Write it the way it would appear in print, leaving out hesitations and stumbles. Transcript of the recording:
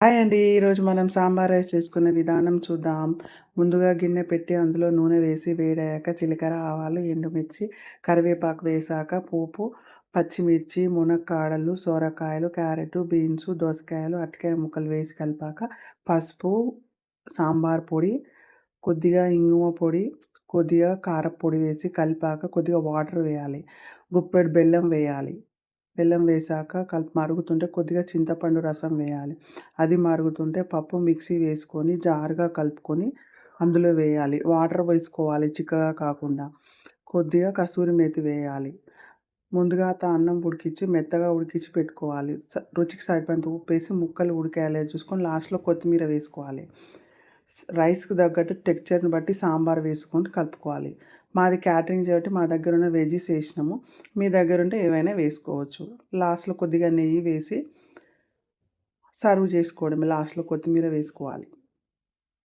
Hi అండి. ఈరోజు మనం సాంబార్ రైస్ చేసుకునే విధానం చూద్దాం. ముందుగా గిన్నె పెట్టి అందులో నూనె వేసి వేడయ్యాక జీలకర్ర, ఆవాలు, ఎండుమిర్చి, కరివేపాకు వేశాక పోపు, పచ్చిమిర్చి, మునక్కాడలు, సొరకాయలు, క్యారెట్, బీన్స్, దోసకాయలు, అరటికాయ ముక్కలు వేసి కలిపాక పసుపు, సాంబార్ పొడి, కొద్దిగా ఇంగువ పొడి, కొద్దిగా కారప్పొడి వేసి కలిపాక కొద్దిగా వాటర్ వేయాలి. గుప్పెడు బెల్లం వేయాలి. బెల్లం వేశాక మరుగుతుంటే కొద్దిగా చింతపండు రసం వేయాలి. అది మరుగుతుంటే పప్పు మిక్సీ వేసుకొని జారుగా కలుపుకొని అందులో వేయాలి. వాటర్ వేసుకోవాలి చిక్కగా కాకుండా. కొద్దిగా కసూరి మేతి వేయాలి. ముందుగా అన్నం ఉడికించి మెత్తగా ఉడికించి పెట్టుకోవాలి. రుచికి సరిపడినంత ఉప్పేసి ముక్కలు ఉడికాయో లేదో చూసుకొని లాస్ట్‌లో కొత్తిమీర వేసుకోవాలి. రైస్‌కి తగ్గట్టు టెక్స్చర్‌ని బట్టి సాంబార్ వేసుకొని కలుపుకోవాలి. మాది క్యాటరింగ్ కాబట్టి మా దగ్గర ఉన్న వెజ్జీస్ వేసినాము. మీ దగ్గర ఉంటే ఏవైనా వేసుకోవచ్చు. లాస్ట్‌లో కొద్దిగా నెయ్యి వేసి సర్వ్ చేసుకోవడమే. లాస్ట్‌లో కొత్తిమీర వేసుకోవాలి.